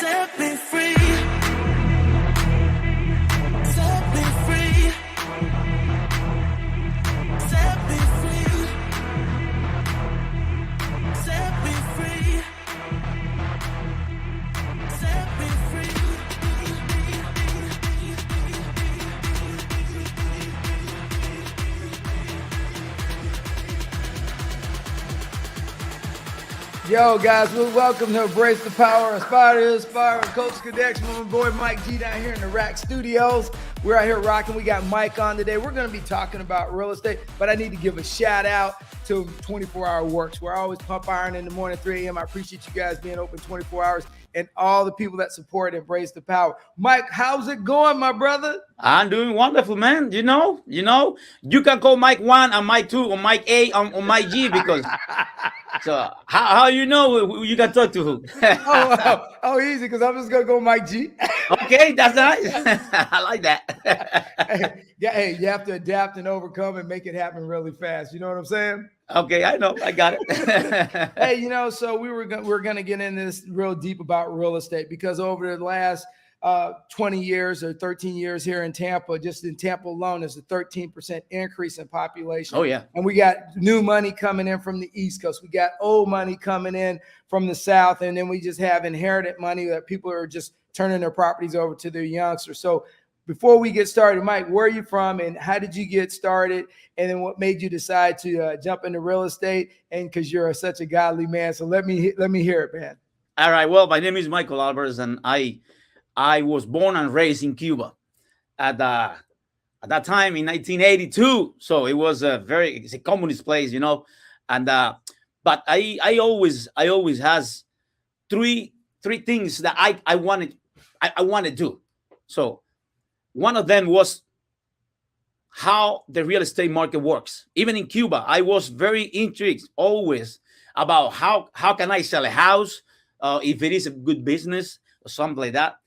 Set me free. Set me free. Set me free. Set me free. Set me free. Yo, guys, welcome to Embrace the Power, Inspire, Coach Connects, my boy Mike G down here in the Rack Studios. We're out here rocking. We got Mike on today. We're going to be talking about real estate, but I need to give a shout out to 24 Hour Works. We're always pump iron in the morning, 3 a.m. I appreciate you guys being open 24 hours and all the people that support Embrace the Power. Mike, how's it going, my brother? I'm doing wonderful, man. You can call Mike 1 and Mike 2 or Mike A on Mike G because so how you know who you can talk to who? oh, easy, because I'm just going to go Mike G. Okay, that's nice. I like that. Hey, you have to adapt and overcome and make it happen really fast. You know what I'm saying? Okay, I know. I got it. Hey, so we're going to get into this real deep about real estate because over the last 20 years or 13 years here in Tampa, just in Tampa alone, there's a 13% increase in population. Oh, yeah. And we got new money coming in from the East Coast. We got old money coming in from the South. And then we just have inherited money that people are just turning their properties over to their youngsters. So before we get started, Mike, where are you from and how did you get started? And then what made you decide to jump into real estate? And because you're such a godly man. So let me hear it, man. All right. Well, my name is Michael Alvarez, and I was born and raised in Cuba at that time in 1982. So it was it's a communist place, and but I always has three things that I wanted to do. So one of them was how the real estate market works. Even in Cuba, I was very intrigued always about how can I sell a house, if it is a good business or something like that.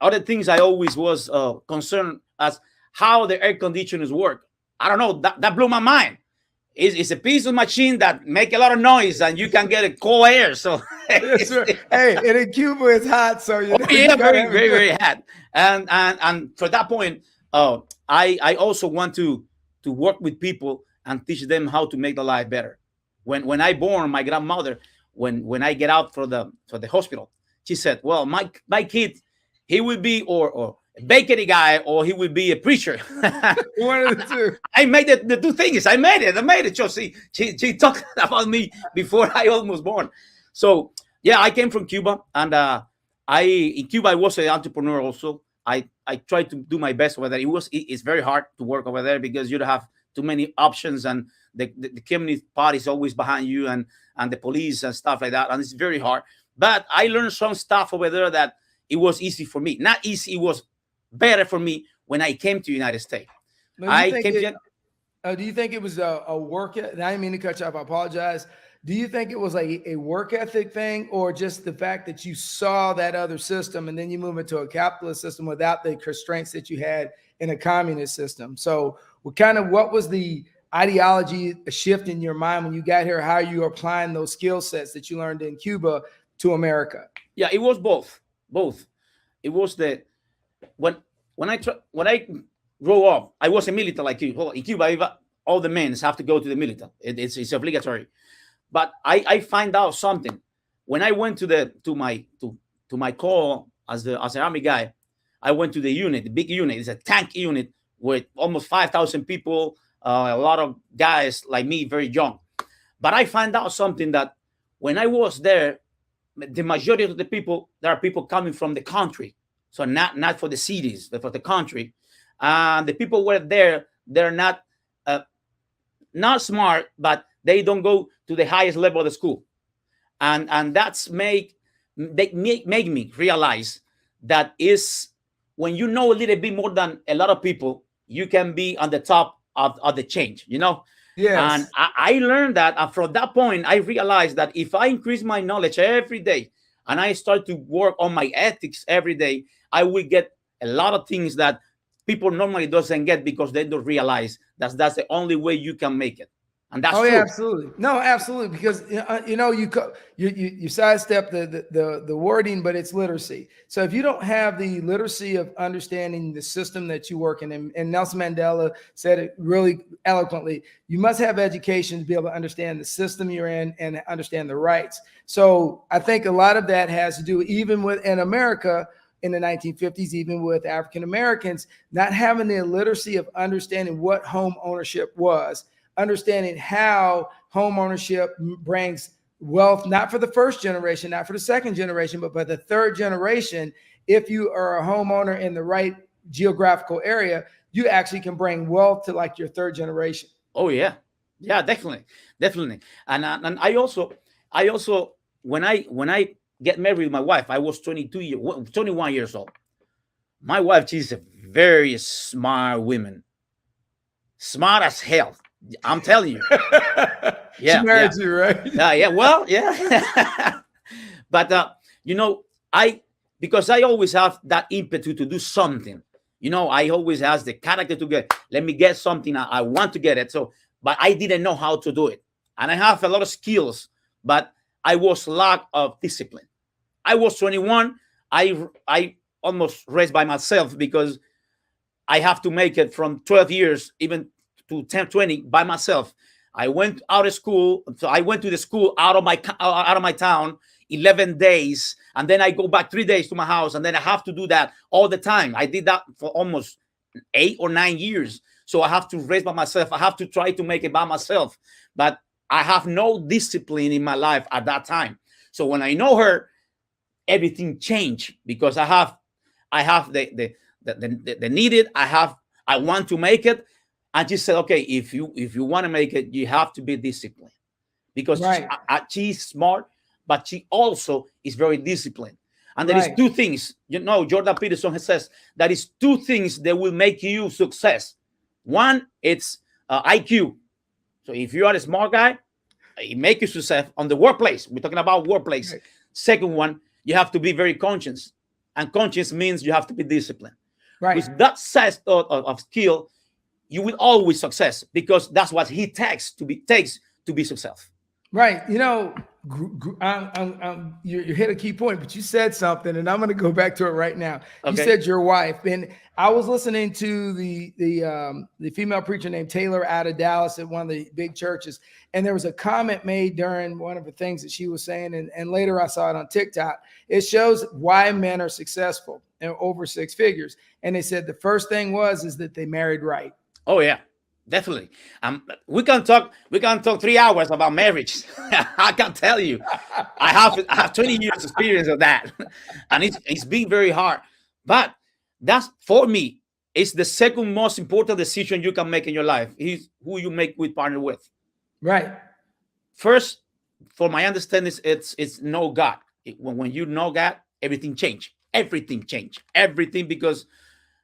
Other things I always was concerned as how the air conditioners work. I don't know, that blew my mind. It's a piece of machine that make a lot of noise and you can get a cold air. So yes, hey, and in Cuba it's hot, so very hot. And for that point, I also want to work with people and teach them how to make their life better. When I born, my grandmother, when I get out for the hospital, she said, "Well, my kid, he will be or a bakery guy or he will be a preacher." One of the two. I made the two things. I made it. So she talked about me before I almost born. So yeah, I came from Cuba, and in Cuba I was an entrepreneur also. I tried to do my best over there. It's very hard to work over there because you don't have too many options, and the communist party is always behind you, and the police and stuff like that, and it's very hard. But I learned some stuff over there that it was easy for me. Not easy, it was better for me when I came to the United States. Do you think it was a work ethic? I didn't mean to cut you off. I apologize. Do you think it was like a work ethic thing, or just the fact that you saw that other system and then you move into a capitalist system without the constraints that you had in a communist system? So what was the ideology shift in your mind when you got here? How are you applying those skill sets that you learned in Cuba to America? Yeah, it was both. It was when I grew up, I was a military like you. In Cuba, all the men have to go to the military. It's obligatory. But I find out something when I went to my call as an army guy. I went to the unit, the big unit. It's a tank unit with almost 5,000 people. A lot of guys like me, very young. But I find out something that when I was there, the majority of the people, there are people coming from the country. So not for the cities, but for the country. The people were there, they're not smart, but they don't go to the highest level of the school. And that's make me realize that is when you know a little bit more than a lot of people, you can be on the top of the change, Yes. And I learned that, and from that point, I realized that if I increase my knowledge every day and I start to work on my ethics every day, I will get a lot of things that people normally doesn't get because they don't realize that's the only way you can make it. and that's Oh true. yeah, absolutely. No, absolutely. Because you sidestep the wording, but it's literacy. So if you don't have the literacy of understanding the system that you work in, and Nelson Mandela said it really eloquently, you must have education to be able to understand the system you're in and understand the rights. So I think a lot of that has to do even with in America in the 1950s, even with African Americans not having the literacy of understanding what home ownership was, understanding how home ownership brings wealth, not for the first generation, not for the second generation, but by the third generation. If you are a homeowner in the right geographical area, you actually can bring wealth to like your third generation. Oh yeah, yeah, definitely, definitely. And I also when I get married with my wife, I was 21 years old. My wife, she's a very smart woman, smart as hell. I'm telling you. She Yeah, married yeah, you, right? yeah. Well, yeah. But you know, I because I always have that impetus to do something. I always has the character to get. Let me get something. I want to get it. So, but I didn't know how to do it, and I have a lot of skills, but I was lack of discipline. I was 21. I almost raised by myself because I have to make it from 12 years even to 10, 20 by myself. I went out of school. So I went to the school out of my town 11 days. And then I go back 3 days to my house. And then I have to do that all the time. I did that for almost 8 or 9 years. So I have to raise by myself. I have to try to make it by myself. But I have no discipline in my life at that time. So when I know her, everything changed because I have the needed. I want to make it. And she said, okay, if you want to make it, you have to be disciplined because Right. she's smart, but she also is very disciplined. And there is Right. two things, Jordan Peterson says that is two things that will make you success. One, it's IQ. So if you are a smart guy, it make you success on the workplace. We're talking about workplace. Right. Second one, you have to be very conscious. And conscious means you have to be disciplined. Right. With that set of skill, you will always success because that's what he takes to be successful. Right. You hit a key point, but you said something, and I'm going to go back to it right now. You Okay. said your wife, and I was listening to the female preacher named Taylor out of Dallas at one of the big churches, and there was a comment made during one of the things that she was saying, and later I saw it on TikTok. It shows why men are successful and over six figures, and they said the first thing is that they married right. Oh yeah, definitely. We can talk 3 hours about marriage. I can tell you, I have 20 years experience of that, and it's been very hard. But that's for me. It's the second most important decision you can make in your life. Is who you make with partner with. Right. First, for my understanding, it's know God. When you know God, everything change. Everything change. Everything because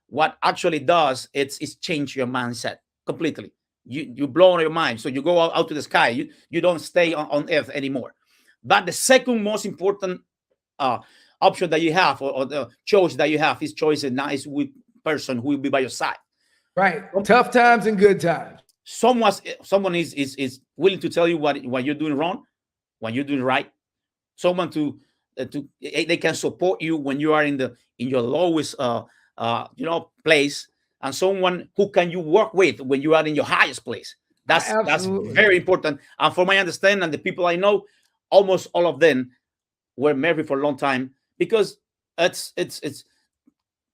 what actually does it's change your mindset completely. You blow on your mind, so you go out to the sky. You don't stay on earth anymore. But the second most important option that you have, or the choice that you have, is choice a nice person who will be by your side. Right. Tough times and good times. Someone is willing to tell you what you're doing wrong, what you're doing right. Someone to they can support you when you are in your lowest place, and someone who can you work with when you are in your highest place. That's Absolutely. very important. And for my understanding, and the people I know, almost all of them were married for a long time because it's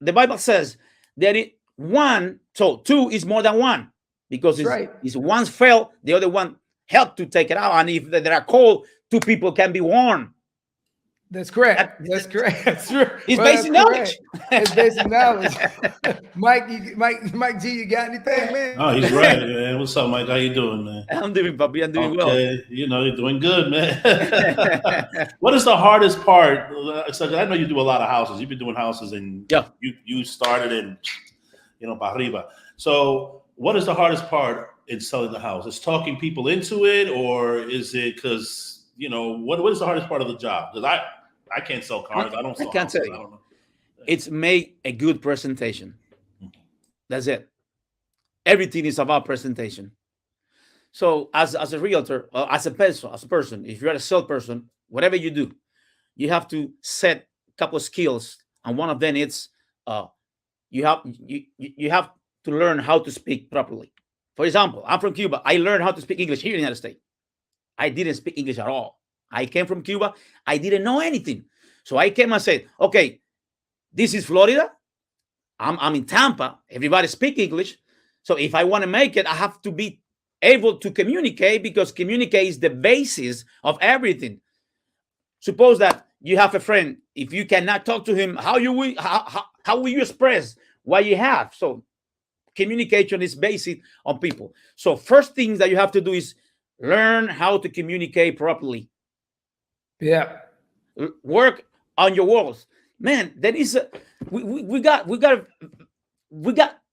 the Bible says that one, so two is more than one because right. It's one fell, the other one helped to take it out, and if there are cold, two people can be warm. That's correct. That's correct. That's true. It's basic knowledge. It's basic knowledge. Mike G, you got anything, man? Oh, he's right, man. What's up, Mike? How you doing, man? I'm doing, Bobby. I'm doing well. Okay, you're doing good, man. What is the hardest part? So I know you do a lot of houses. You've been doing houses, and you started in, para arriba. So, what is the hardest part in selling the house? Is talking people into it, or is it because what is the hardest part of the job? Because I can't sell cars. I don't sell can't houses. tell you. I don't know. It's make a good presentation. That's it. Everything is about presentation. So as a realtor, as a person, if you're a salesperson, whatever you do, you have to set a couple of skills, and one of them is uh, you have to learn how to speak properly. For example, I'm from Cuba. I learned how to speak English here in the United States. I didn't speak English at all. I came from Cuba. I didn't know anything. So I came and said, okay, this is Florida. I'm in Tampa. Everybody speak English. So if I want to make it, I have to be able to communicate, because communicate is the basis of everything. Suppose that you have a friend. If you cannot talk to him, how will you express what you have? So communication is based on people. So first things that you have to do is learn how to communicate properly. Yeah. Work on your walls, man. There is we got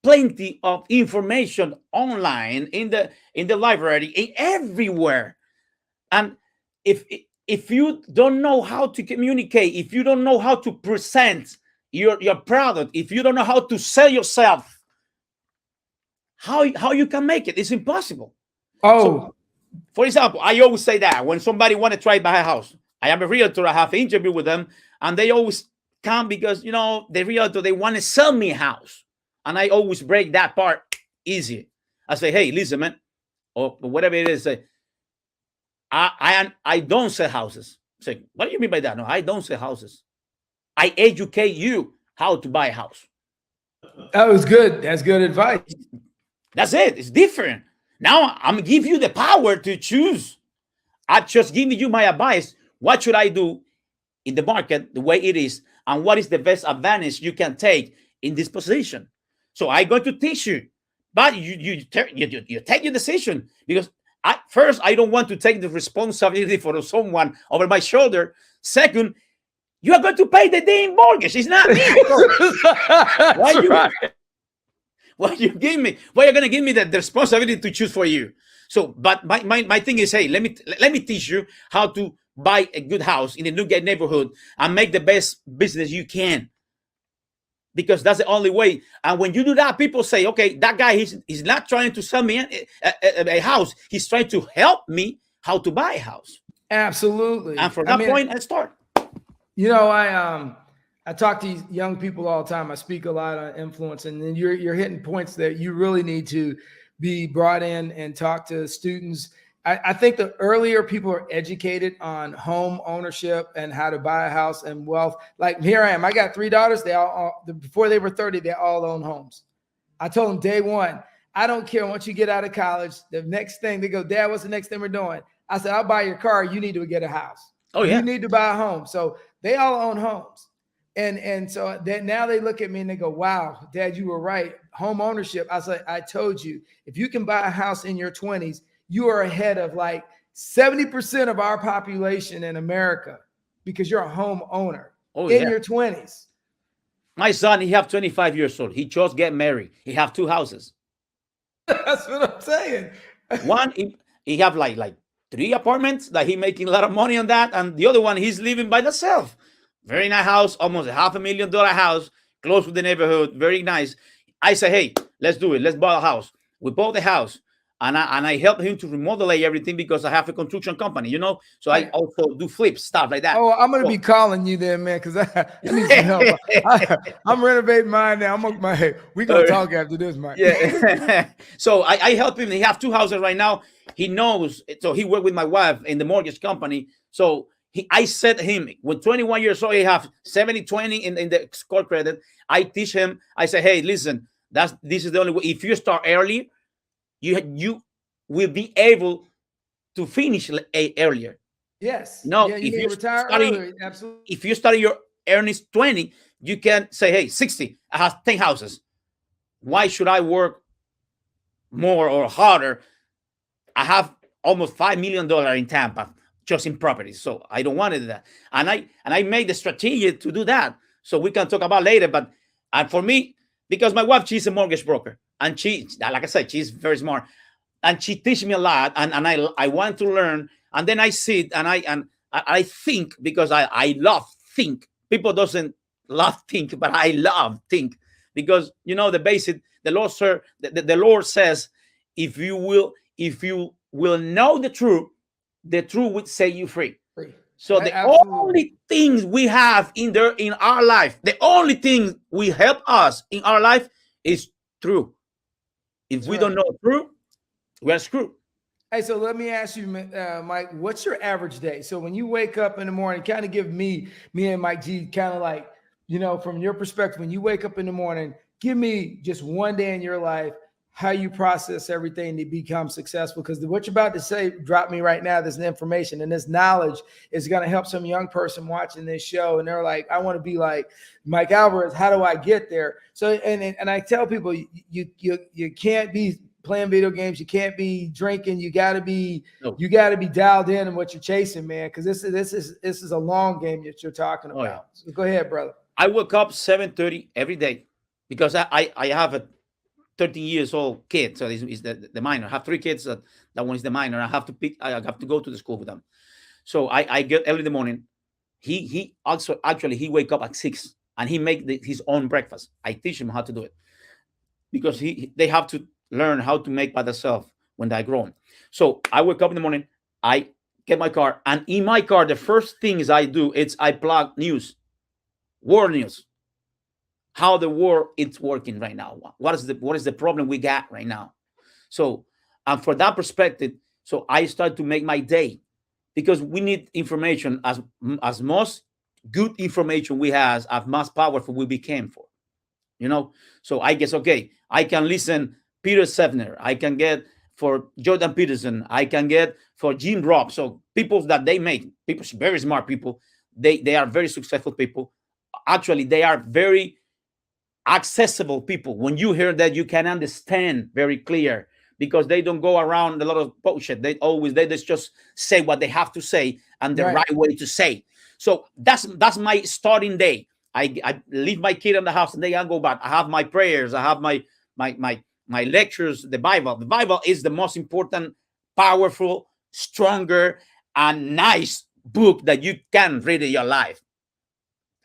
plenty of information online in the library, everywhere. And if you don't know how to communicate, if you don't know how to present your product, if you don't know how to sell yourself, how you can make it? It's impossible. Oh, So, for example, I always say that when somebody want to try to buy a house, I am a realtor, I have an interview with them, and they always come because, the realtor, they want to sell me a house. And I always break that part easy. I say, hey, listen, man, or whatever it is, I don't sell houses. Say, what do you mean by that? No, I don't sell houses. I educate you how to buy a house. that was good. That's good advice. That's it. It's different. Now I'm give you the power to choose. I just giving you my advice. What should I do in the market the way it is, and what is the best advantage you can take in this position? So I'm going to teach you, but you take your decision, because I don't want to take the responsibility for someone over my shoulder. Second, you are going to pay the damn mortgage. It's not me. Why you give me? Why are you going to give me the responsibility to choose for you? So, but my thing is, hey, let me teach you how to buy a good house in a new neighborhood and make the best business you can, because that's the only way. And when you do that, people say, okay, that guy he's not trying to sell me a house. He's trying to help me how to buy a house. Absolutely. And from that point, I start. I talk to young people all the time. I speak a lot on influence, and then you're hitting points that you really need to be brought in and talk to students. I think the earlier people are educated on home ownership and how to buy a house and wealth. Like here I am. I got 3 daughters. They all before they were 30, they all own homes. I told them day one, I don't care. Once you get out of college, the next thing they go, Dad, what's the next thing we're doing? I said, I'll buy your car. You need to get a house. Oh yeah. You need to buy a home. So they all own homes. And so then now they look at me and they go, wow, Dad, you were right. Home ownership. I said, I told you, if you can buy a house in your 20s, you are ahead of like 70% of our population in America, because you're a home owner in your 20s. My son, he have 25 years old. He just get married. He have 2 houses. That's what I'm saying. One, he have like 3 apartments that he making a lot of money on that, and the other one he's living by himself. Very nice house, almost $500,000 house, close to the neighborhood, very nice. I say, hey, let's do it. Let's buy a house. We bought the house, and I helped him to remodel everything, because I have a construction company, So I also do flips, stuff like that. Oh, I'm going to be calling you then, man, because I need some help. I'm renovating mine now. We're going to talk after this, Mike. Yeah. So I help him. He have 2 houses right now. He knows. So he worked with my wife in the mortgage company. So I said to him, when 21 years old, he have 70-20 in the score credit. I teach him. I say, hey, listen, this is the only way. If you start early, you will be able to finish earlier. Yes. No, yeah, if you retire early, absolutely. If you start your earnings 20, you can say, hey, 60, I have 10 houses. Why should I work more or harder? I have almost $5 million in Tampa just in properties. So I don't want to do that. And I made the strategy to do that. So we can talk about later. But for me, because my wife, she's a mortgage broker. And she, like I said, she's very smart. And she teaches me a lot. And I want to learn. And then I sit and I think, because I love think. People doesn't love think, but I love think. Because, the basic, the Lord says, if you will know the truth will set you free. So the Absolutely. only things we have in our life, the only things we help us in our life is truth. If That's we right. don't know truth, we're screwed. Hey, so let me ask you, Mike, what's your average day? So when you wake up in the morning, kind of give me and Mike G, kind of like, from your perspective, when you wake up in the morning, give me just one day in your life, how you process everything to become successful. Because what you're about to say, drop me right now, this information and this knowledge is going to help some young person watching this show. And they're like, I want to be like Mike Alvarez. How do I get there? So, and I tell people, you can't be playing video games. You can't be drinking. You got to be dialed in on what you're chasing, man. Because this is a long game that you're talking about. Yeah. So go ahead, brother. I wake up 7:30 every day because I have a 13 years old kid. So is the minor. I have 3 kids. That one is the minor. I have to go to the school with them. So I get early in the morning. He also he wake up at 6 and he make his own breakfast. I teach him how to do it because they have to learn how to make by themselves when they're grown. So I wake up in the morning, I get my car, and in my car, the first things I do is I plug news, world news, how the world is working right now. What is the problem we got right now? So, and for that perspective, so I start to make my day because we need information as most good information we have, as most powerful we became for, So I guess, okay, I can listen Peter Sefner. I can get for Jordan Peterson. I can get for Jim Robb. So people that they make, people, very smart people, they are very successful people. Actually, they are very accessible people. When you hear that, you can understand very clear because they don't go around a lot of bullshit. They just say what they have to say and the right way to say. So that's my starting day. I leave my kid in the house and then I go back. I have my prayers. I have my lectures, the Bible. The Bible is the most important, powerful, stronger, and nice book that you can read in your life.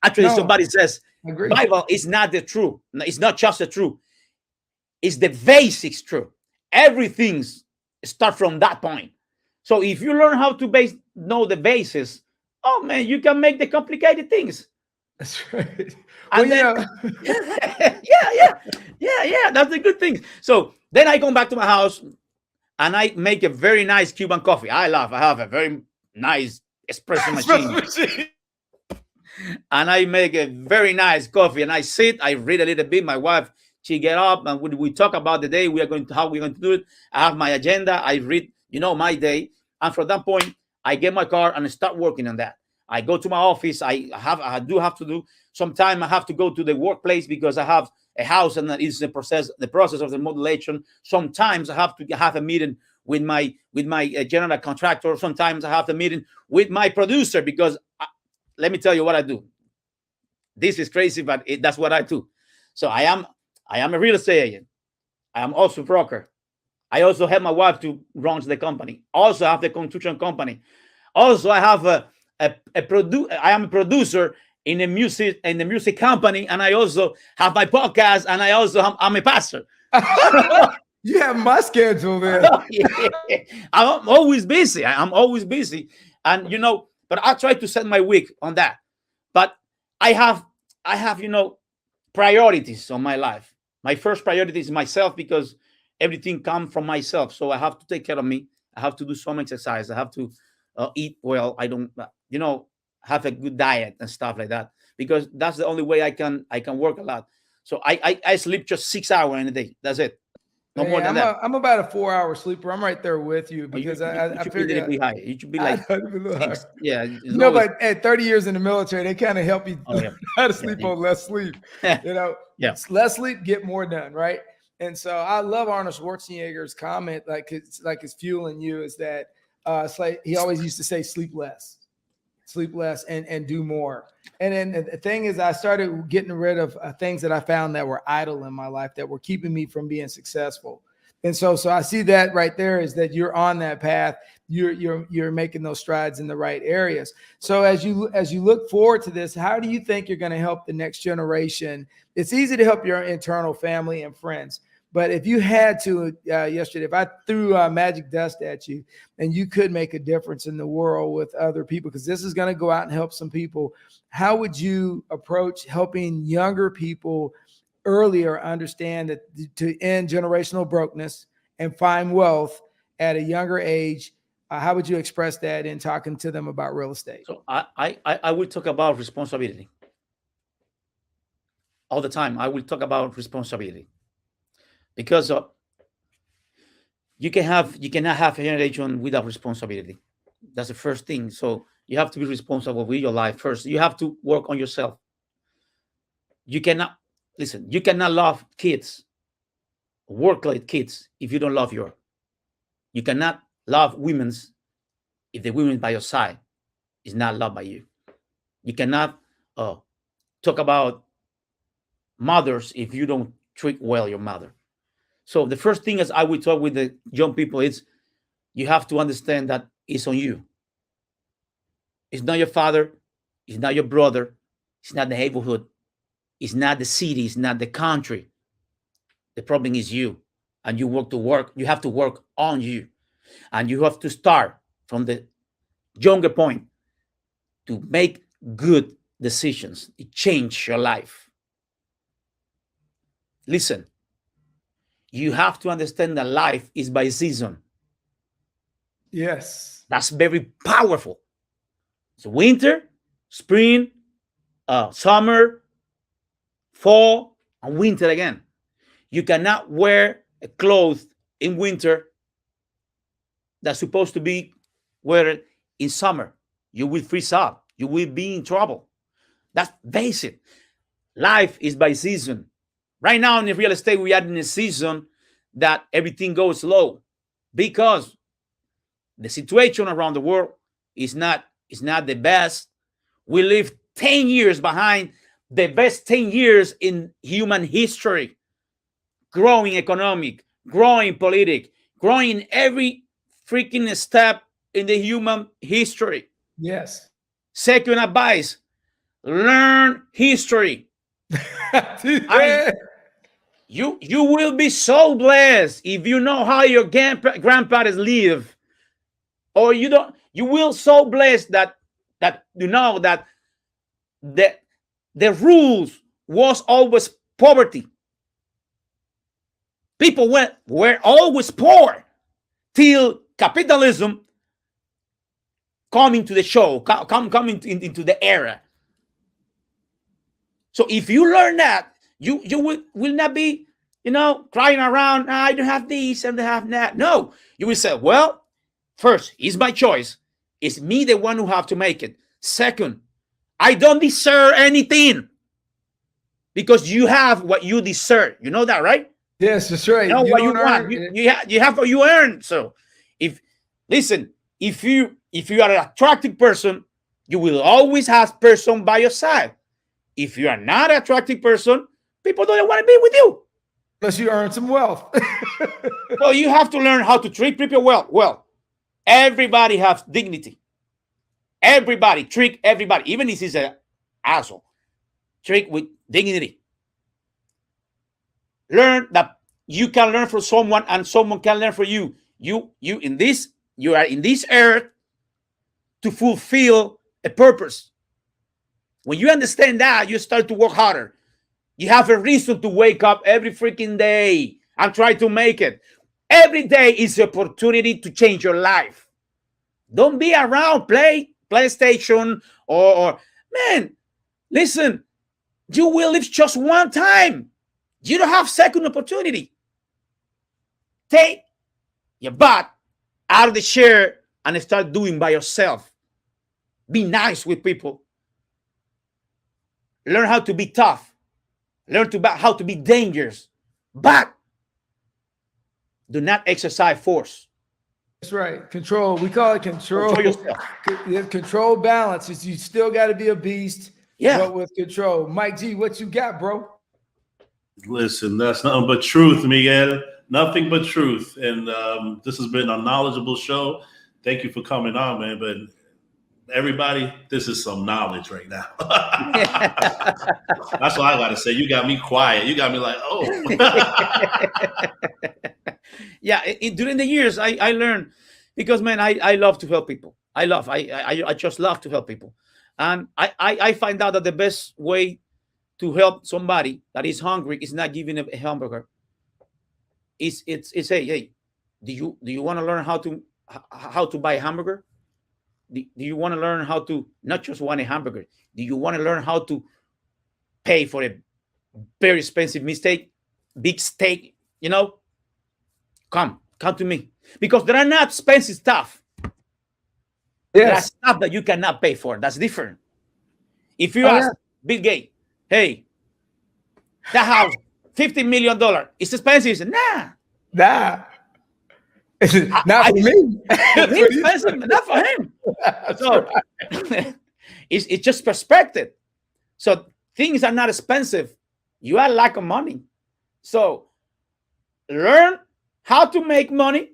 Actually, somebody says, Bible is not the truth. It's not just the truth. It's the basics truth. Everything starts from that point. So if you learn how to know the basis, oh man, you can make the complicated things. That's right. And well, yeah. That's the good thing. So then I go back to my house and I make a very nice Cuban coffee. I have a very nice espresso machine. And I make a very nice coffee and I sit, I read a little bit. My wife, she get up and we talk about the day how we're going to do it. I have my agenda. I read, my day. And from that point, I get my car and I start working on that. I go to my office. I do have to do. Sometimes I have to go to the workplace because I have a house and that is the process of the modulation. Sometimes I have to have a meeting with my general contractor. Sometimes I have a meeting with my producer because let me tell you what I do. This is crazy, but that's what I do. So I am a real estate agent. I am also a broker. I also help my wife to run the company. Also, I have the construction company. Also, I have I am a producer in the music company, and I also have my podcast, and I'm a pastor. You have my schedule there. I'm always busy. And but I try to set my week on that. But I have priorities on my life. My first priority is myself because everything comes from myself. So I have to take care of me. I have to do some exercise. I have to eat well. I don't, have a good diet and stuff like that because that's the only way I can work a lot. So I sleep just 6 hours in a day. That's it. No more than that. I'm about a 4-hour sleeper. I'm right there with you because I figured be high. You should be like, yeah. But at 30 years in the military, they kind of help you how to sleep on less sleep. Less sleep, get more done, right? And so I love Arnold Schwarzenegger's comment, like it's fueling you, is that it's like he always used to say, sleep less and do more. And then the thing is, I started getting rid of things that I found that were idle in my life that were keeping me from being successful. And so I see that right there is that you're on that path. You're making those strides in the right areas. So as you look forward to this, how do you think you're going to help the next generation? It's easy to help your internal family and friends, But if you had to yesterday, if I threw magic dust at you and you could make a difference in the world with other people, because this is going to go out and help some people, how would you approach helping younger people earlier understand that to end generational brokenness and find wealth at a younger age? How would you express that in talking to them about real estate? So I will talk about responsibility all the time. I will talk about responsibility because you cannot have a generation without responsibility. That's the first thing. So you have to be responsible with your life first. You have to work on yourself. You cannot love kids, work like kids if you don't love your. You cannot love women if the women by your side is not loved by you. You cannot talk about mothers if you don't treat well your mother. So the first thing as I will talk with the young people is you have to understand that it's on you. It's not your father. It's not your brother. It's not the neighborhood. It's not the city. It's not the country. The problem is you. And you have to work on you. And you have to start from the younger point to make good decisions. It changes your life. Listen, you have to understand that life is by season. Yes. That's very powerful. It's winter, spring, summer, fall, and winter again. You cannot wear a clothes in winter that's supposed to be wear in summer. You will freeze up. You will be in trouble. That's basic. Life is by season. Right now in the real estate, we are in a season that everything goes slow because the situation around the world is not the best. We live 10 years behind the best 10 years in human history. Growing economic, growing politic, growing every freaking step in the human history. Yes. Second advice, learn history. You will be so blessed if you know how your grandparents live, or you don't. You will so blessed that you know that the rules was always poverty. People were always poor till capitalism coming to the show, coming into the era. So if you learn that, you will not be, crying around, I don't have this and I have that. No, you will say, well, first, it's my choice. It's me the one who have to make it. Second, I don't deserve anything because you have what you deserve. You know that, right? Yes, that's right. You know what you want. You have what you earn. So if you are an attractive person, you will always have person by your side. If you are not an attractive person, people don't want to be with you. Unless you earn some wealth. Well, you have to learn how to treat people well. Everybody has dignity. Everybody, treat everybody, even if he's an asshole. Treat with dignity. Learn that you can learn from someone and someone can learn from you. You are in this earth to fulfill a purpose. When you understand that, you start to work harder. You have a reason to wake up every freaking day and try to make it. Every day is an opportunity to change your life. Don't be around PlayStation or man, listen, you will live just one time. You don't have second opportunity. Take your butt out of the chair and start doing by yourself. Be nice with people. Learn how to be tough. Learn how to be dangerous. But do not exercise force. That's right. Control. We call it control. Control yourself. You have control balance. You still got to be a beast. Yeah. But with control. Mike G, what you got, bro? Listen, that's nothing but truth, Miguel. Nothing but truth. And this has been a knowledgeable show. Thank you for coming on, man. But everybody, this is some knowledge right now. That's what I got to say. You got me quiet. You got me like, oh. Yeah, during the years, I learned because, man, I love to help people. I just love to help people. And I find out that the best way to help somebody that is hungry is not giving a hamburger. It's hey, do you want to learn how to buy a hamburger? Do you want to learn how to not just want a hamburger? Do you want to learn how to pay for a very expensive big steak? Come to me, because there are not expensive stuff. Yes. There are stuff that you cannot pay for. That's different. If you ask Bill Gates, hey, that house, $50 million, it's expensive. He said, nah. Not for me. It's expensive, not for him. So right. It's just perspective. So things are not expensive. You are lack of money. So learn how to make money,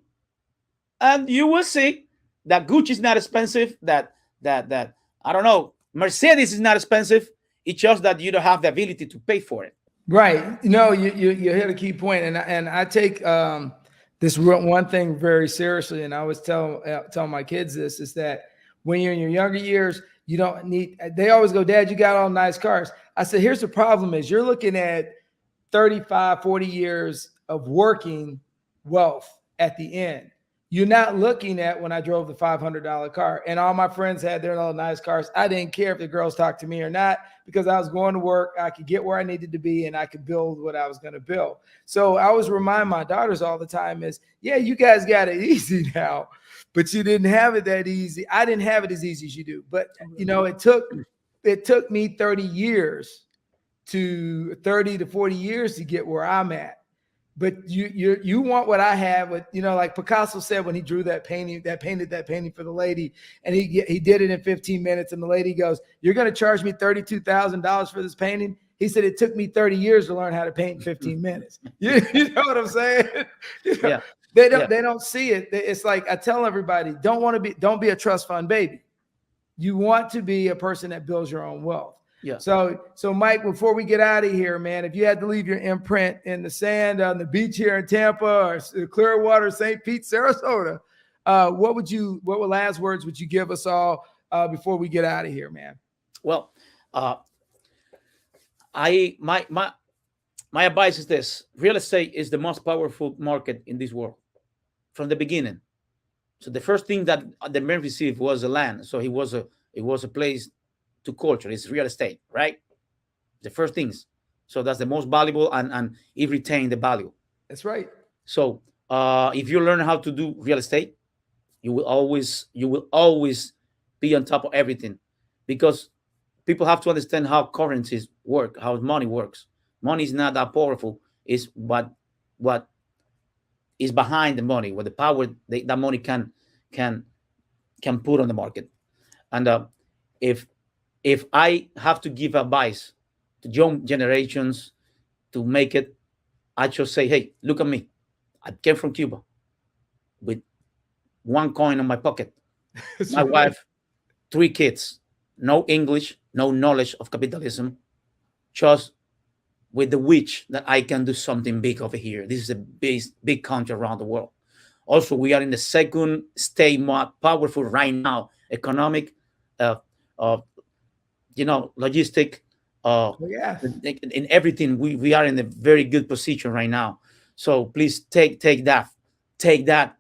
and you will see that Gucci is not expensive. That I don't know, Mercedes is not expensive. It's just that you don't have the ability to pay for it. Right. You hit a key point, and I take this one thing very seriously, and I always tell my kids this, is that when you're in your younger years, you don't need. They always go, Dad, you got all nice cars. I said, here's the problem: is you're looking at 35, 40 years of working wealth at the end. You're not looking at when I drove the $500 car, and all my friends had their little nice cars. I didn't care if the girls talked to me or not, because I was going to work. I could get where I needed to be, and I could build what I was going to build. So I always remind my daughters all the time is, yeah, you guys got it easy now, but you didn't have it that easy. I didn't have it as easy as you do, but it took me 30 to 40 years to get where I'm at. But you want what I have, with, like Picasso said when he drew that painting for the lady, and he did it in 15 minutes, and the lady goes, "You're going to charge me $32,000 for this painting?" He said, "It took me 30 years to learn how to paint in 15 minutes." You know what I'm saying? Yeah. They don't see it. It's like I tell everybody, don't be a trust fund baby. You want to be a person that builds your own wealth. Yeah. So Mike, before we get out of here, man, if you had to leave your imprint in the sand on the beach here in Tampa or Clearwater, St. Pete, Sarasota, what last words would you give us all before we get out of here, man? Well, my advice is this: real estate is the most powerful market in this world from the beginning. So the first thing that the man received was a land. So it was a place to culture. It's real estate, right? The first things. So that's the most valuable, and it retained the value. That's right. So if you learn how to do real estate, you will always be on top of everything, because people have to understand how currencies work, how money works. Money is not that powerful. It's what is behind the money, what the power that money can put on the market. And if I have to give advice to young generations to make it, I just say, hey, look at me. I came from Cuba with one coin in my pocket. My wife, 3 kids, no English, no knowledge of capitalism, just with the wish that I can do something big over here. This is a big country around the world. Also, we are in the second state more powerful right now, economic, logistic, in everything. We are in a very good position right now. So please take that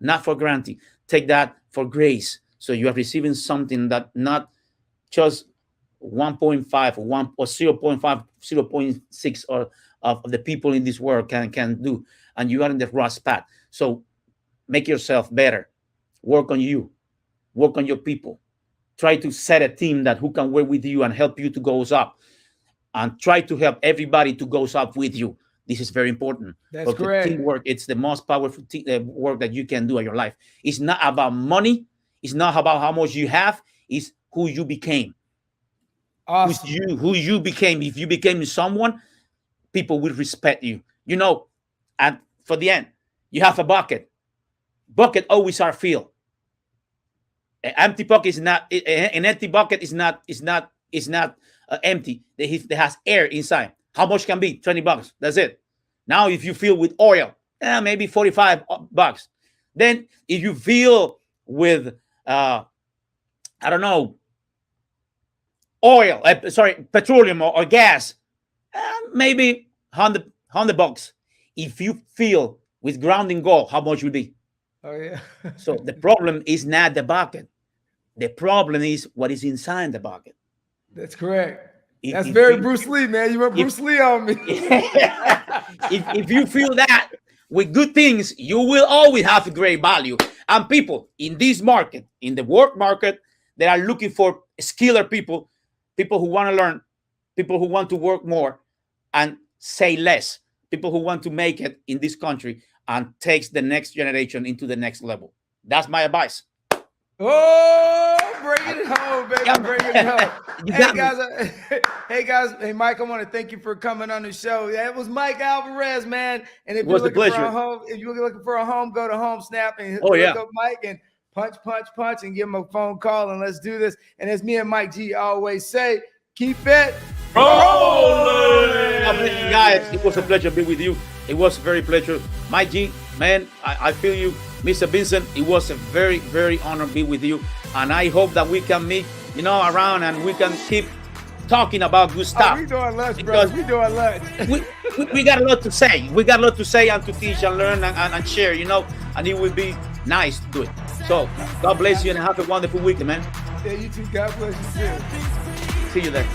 not for granted, take that for grace. So you are receiving something that not just 1.5 or 1 or 0.5, 0.6 or of the people in this world can do, and you are in the right path. So make yourself better, work on you, work on your people. Try to set a team who can work with you and help you to go up, and try to help everybody to go up with you. This is very important. That's correct. Teamwork, it's the most powerful work that you can do in your life. It's not about money. It's not about how much you have. It's who you became. Awesome. Who you became. If you became someone, people will respect you. And for the end, you have a bucket. Bucket always are filled. An empty pocket is not. An empty bucket is not empty. It has air inside. How much can be? $20. That's it. Now, if you fill with oil, maybe $45. Then, if you fill with I don't know, oil, petroleum or gas, maybe $100. If you fill with grounding gold, how much will be? Oh yeah. So the problem is not the bucket. The problem is what is inside the bucket. That's correct. That's If very you- Bruce Lee, man. You went Bruce Lee on me. if you feel that with good things, you will always have a great value. And people in this market, in the work market, they are looking for skiller people who want to learn, people who want to work more and say less, people who want to make it in this country and takes the next generation into the next level. That's my advice. Oh, bring it home, baby. Yeah. Bring it home. You Hey got me. guys. Hey, Mike, I want to thank you for coming on the show. That was Mike Alvarez, man. And if It was you're a looking for pleasure. a home, if you're looking for a home, go to Home Snap and Oh, look yeah. up Mike and punch, and give him a phone call and let's do this. And as me and Mike G always say, keep it Rolling. God bless you guys. It was a pleasure being with you. It was a very pleasure. Mike G, man, I feel you. Mr. Vincent, it was a very, very honor to be with you. And I hope that we can meet, around and we can keep talking about good stuff. we doing lunch, Because- bro. We doing lunch. we got a lot to say. We got a lot to say and to teach and learn and share, and it would be nice to do it. So God bless you and have a wonderful weekend, man. Yeah, you too. God bless you too. See you there.